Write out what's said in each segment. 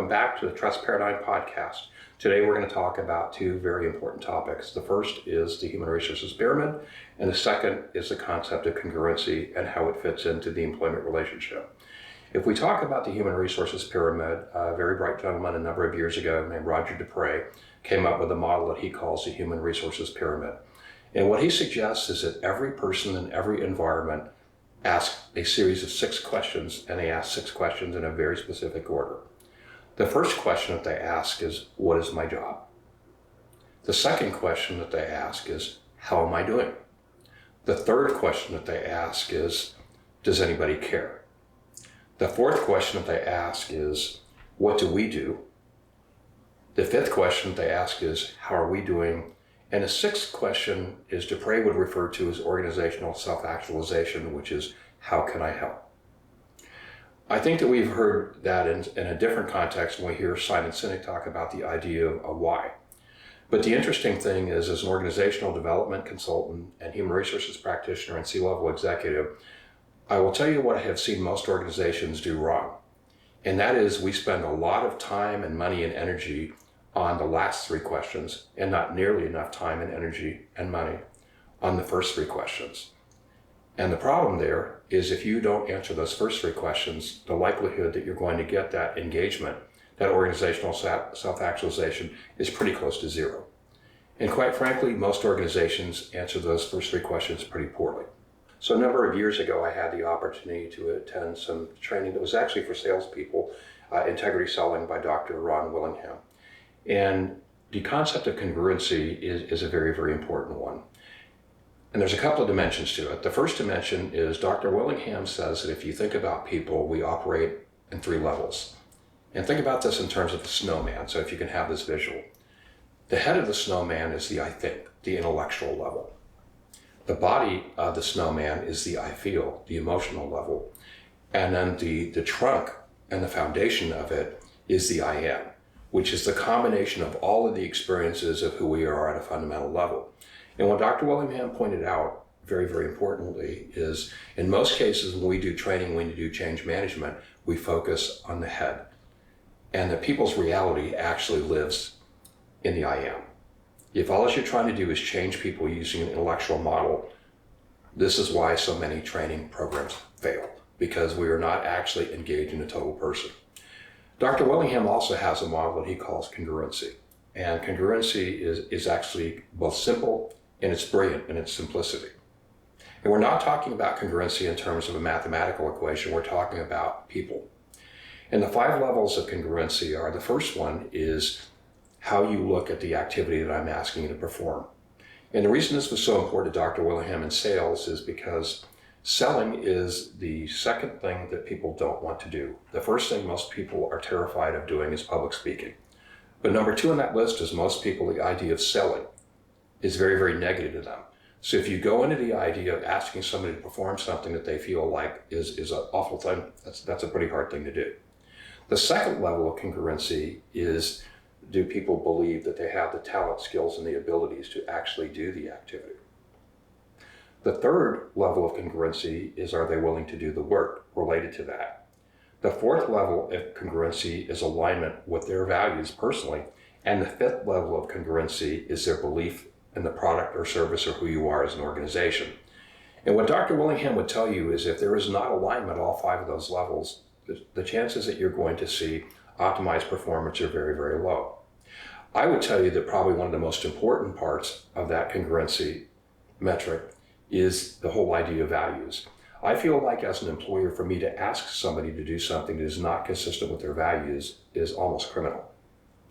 welcome back to the Trust Paradigm Podcast. Today we're going to talk about two very important topics. The first is the human resources pyramid, and the second is the concept of congruency and how it fits into the employment relationship. If we talk about the human resources pyramid, a very bright gentleman a number of years ago named Roger Dupre came up with a model that he calls the human resources pyramid. And what he suggests is that every person in every environment ask a series of 6 questions, and they ask 6 questions in a very specific order. The first question that they ask is, what is my job? The second question that they ask is, how am I doing? The third question that they ask is, does anybody care? The fourth question that they ask is, what do we do? The fifth question that they ask is, how are we doing? And the sixth question is Dupre would refer to as organizational self-actualization, which is, how can I help? I think that we've heard that in a different context when we hear Simon Sinek talk about the idea of why. But the interesting thing is, as an organizational development consultant and human resources practitioner and C-level executive, I will tell you what I have seen most organizations do wrong. And that is, we spend a lot of time and money and energy on the last 3 questions and not nearly enough time and energy and money on the first 3 questions. And the problem there is, if you don't answer those first 3 questions, the likelihood that you're going to get that engagement, that organizational self-actualization, is pretty close to 0. And quite frankly, most organizations answer those first 3 questions pretty poorly. So a number of years ago, I had the opportunity to attend some training that was actually for salespeople, integrity selling by Dr. Ron Willingham. And the concept of congruency is a very, very important one. And there's a couple of dimensions to it. The first dimension is Dr. Willingham says that if you think about people, we operate in 3 levels. And think about this in terms of the snowman, so if you can have this visual. The head of the snowman is the I think, the intellectual level. The body of the snowman is the I feel, the emotional level. And then the trunk and the foundation of it is the I am, which is the combination of all of the experiences of who we are at a fundamental level. And what Dr. Willingham pointed out, very, very importantly, is in most cases when we do training, when we do change management, we focus on the head. And that people's reality actually lives in the I am. If all you're trying to do is change people using an intellectual model, this is why so many training programs fail, because we are not actually engaging the total person. Dr. Willingham also has a model that he calls congruency. And congruency is actually both simple and it's brilliant in its simplicity. And we're not talking about congruency in terms of a mathematical equation, we're talking about people. And the 5 levels of congruency are, the first one is how you look at the activity that I'm asking you to perform. And the reason this was so important to Dr. Willingham in sales is because selling is the second thing that people don't want to do. The first thing most people are terrified of doing is public speaking. But number 2 on that list is most people, the idea of selling is very, very negative to them. So if you go into the idea of asking somebody to perform something that they feel like is an awful thing, that's a pretty hard thing to do. The second level of congruency is, do people believe that they have the talent, skills, and the abilities to actually do the activity? The third level of congruency is, are they willing to do the work related to that? The fourth level of congruency is alignment with their values personally. And the fifth level of congruency is their belief in the product or service or who you are as an organization. And what Dr. Willingham would tell you is, if there is not alignment at all 5 of those levels, the chances that you're going to see optimized performance are very, very low. I would tell you that probably one of the most important parts of that congruency metric is the whole idea of values. I feel like as an employer, for me to ask somebody to do something that is not consistent with their values is almost criminal.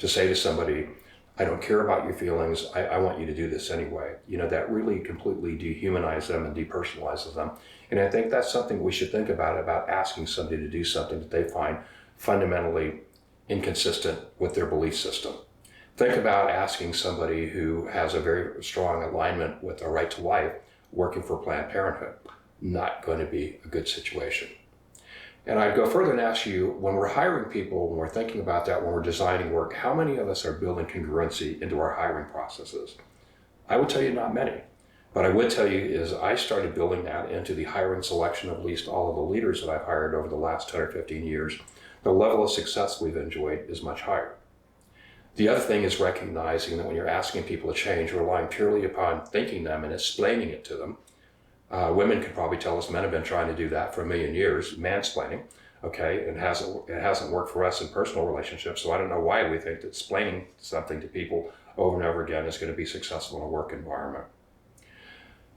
To say to somebody, I don't care about your feelings, I want you to do this anyway. That really completely dehumanizes them and depersonalizes them. And I think that's something we should think about asking somebody to do something that they find fundamentally inconsistent with their belief system. Think about asking somebody who has a very strong alignment with the right to life working for Planned Parenthood. Not going to be a good situation. And I'd go further and ask you, when we're hiring people, when we're thinking about that, when we're designing work, how many of us are building congruency into our hiring processes? I would tell you not many. What I would tell you is I started building that into the hiring selection of at least all of the leaders that I've hired over the last 10 or 15 years, the level of success we've enjoyed is much higher. The other thing is recognizing that when you're asking people to change, relying purely upon thinking them and explaining it to them. Women could probably tell us men have been trying to do that for a million years, mansplaining, okay? It hasn't worked for us in personal relationships, so I don't know why we think that explaining something to people over and over again is going to be successful in a work environment.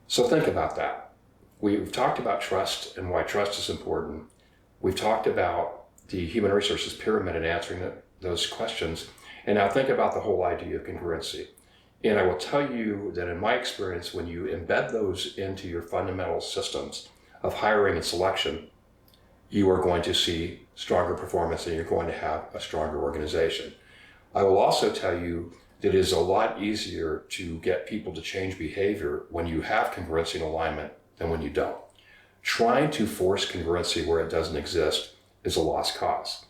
So think about that. We've talked about trust and why trust is important. We've talked about the human resources pyramid and answering those questions. And now think about the whole idea of congruency. And I will tell you that in my experience, when you embed those into your fundamental systems of hiring and selection, you are going to see stronger performance and you're going to have a stronger organization. I will also tell you that it is a lot easier to get people to change behavior when you have congruency and alignment than when you don't. Trying to force congruency where it doesn't exist is a lost cause.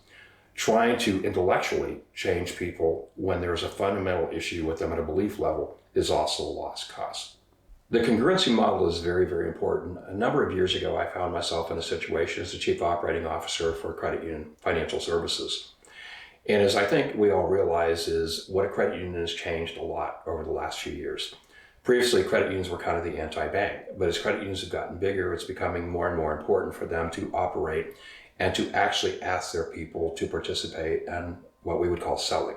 Trying to intellectually change people when there's a fundamental issue with them at a belief level is also a lost cause. The congruency model is very, very important. A number of years ago, I found myself in a situation as the chief operating officer for a credit union financial services. And as I think we all realize is what a credit union has changed a lot over the last few years. Previously, credit unions were kind of the anti-bank, but as credit unions have gotten bigger, it's becoming more and more important for them to operate and to actually ask their people to participate in what we would call selling.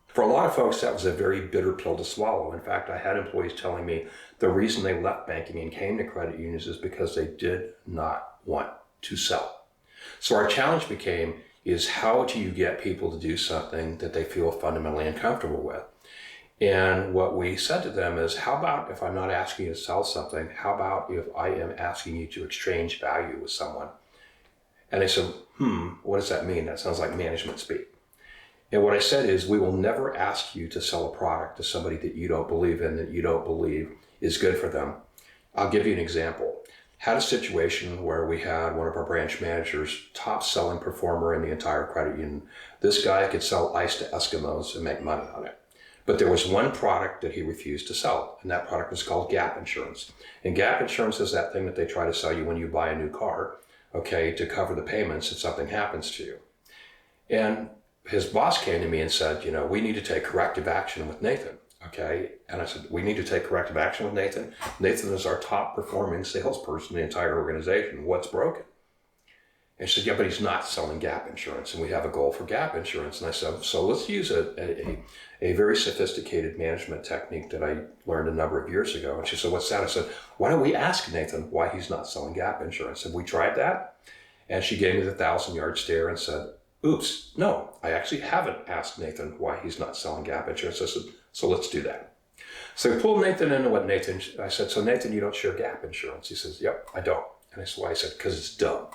For a lot of folks, that was a very bitter pill to swallow. In fact, I had employees telling me the reason they left banking and came to credit unions is because they did not want to sell. So our challenge became, is how do you get people to do something that they feel fundamentally uncomfortable with? And what we said to them is, how about if I'm not asking you to sell something, how about if I am asking you to exchange value with someone? And they said, what does that mean? That sounds like management speak. And what I said is, we will never ask you to sell a product to somebody that you don't believe in, that you don't believe is good for them. I'll give you an example. Had a situation where we had one of our branch managers, top selling performer in the entire credit union. This guy could sell ice to Eskimos and make money on it. But there was one product that he refused to sell, and that product was called gap insurance. And gap insurance is that thing that they try to sell you when you buy a new car, okay, to cover the payments if something happens to you. And his boss came to me and said, we need to take corrective action with Nathan, okay? And I said, we need to take corrective action with Nathan. Nathan is our top performing salesperson in the entire organization. What's broken? And she said, yeah, but he's not selling gap insurance, and we have a goal for gap insurance. And I said, so let's use a very sophisticated management technique that I learned a number of years ago. And she said, what's that? I said, why don't we ask Nathan why he's not selling gap insurance? Have we tried that? And she gave me the 1,000-yard stare and said, oops, no, I actually haven't asked Nathan why he's not selling gap insurance. I said, so let's do that. So we pulled Nathan into I said, so Nathan, you don't share gap insurance? He says, yep, I don't. And I said, why? I said, because it's dumb.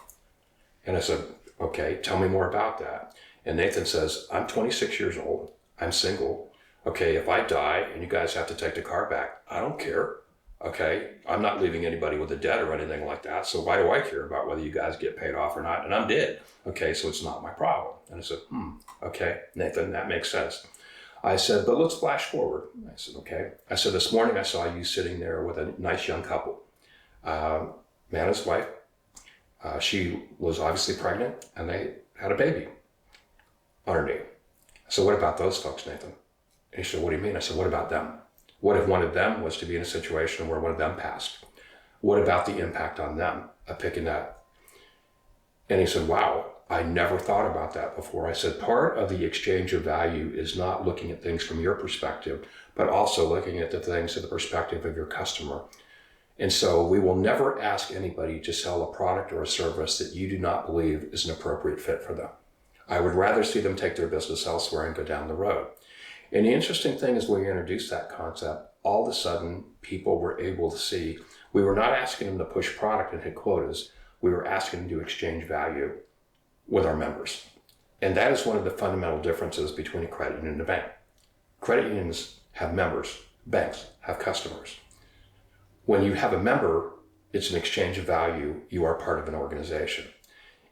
And I said, okay, tell me more about that. And Nathan says, I'm 26 years old. I'm single. Okay, if I die and you guys have to take the car back, I don't care. Okay, I'm not leaving anybody with a debt or anything like that. So why do I care about whether you guys get paid off or not? And I'm dead. Okay, so it's not my problem. And I said, okay, Nathan, that makes sense. I said, but let's flash forward. I said, okay. I said, this morning I saw you sitting there with a nice young couple, man and his wife. She was obviously pregnant and they had a baby on her knee. I said, what about those folks, Nathan? And he said, what do you mean? I said, what about them? What if one of them was to be in a situation where one of them passed? What about the impact on them of picking that? And he said, wow, I never thought about that before. I said, part of the exchange of value is not looking at things from your perspective, but also looking at the things from the perspective of your customer. And so we will never ask anybody to sell a product or a service that you do not believe is an appropriate fit for them. I would rather see them take their business elsewhere and go down the road. And the interesting thing is when we introduced that concept, all of a sudden people were able to see, we were not asking them to push product and hit quotas. We were asking them to exchange value with our members. And that is one of the fundamental differences between a credit union and a bank. Credit unions have members, banks have customers. When you have a member, it's an exchange of value. You are part of an organization.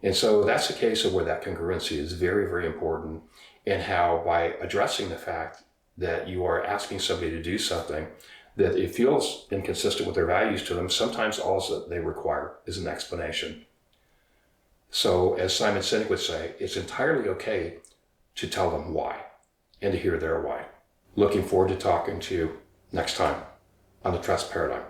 And so that's a case of where that congruency is very, very important, and how by addressing the fact that you are asking somebody to do something that it feels inconsistent with their values to them, sometimes all that they require is an explanation. So as Simon Sinek would say, it's entirely okay to tell them why and to hear their why. Looking forward to talking to you next time on the Trust Paradigm.